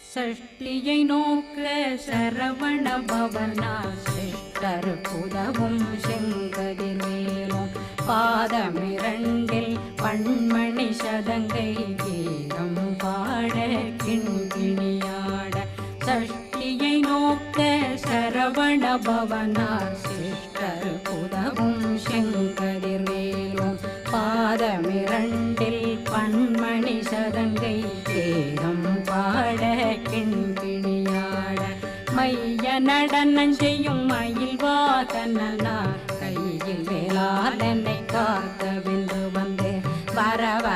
சஷ்டியை நோக்க சரவண பவனா சிஷ்டர் புதவும் செங்கதிர்வேலும் பாதமிரண்டில் பண்மணி சதங்கை கீதம் பாட கிண்கிணியாட சஷ்டியை நோக்க சரவண பவனா சிஷ்டர் புதவும் செங்கதிர்வேலும் பாதமிரண்டில் பண்மணி சதங்கை கீதம் பாட கிண்கிணியாட மைய நடனம் செய்யும் மயில் வாகனார் கையில் வேளாளனை காக்க வென்று வந்து வரவ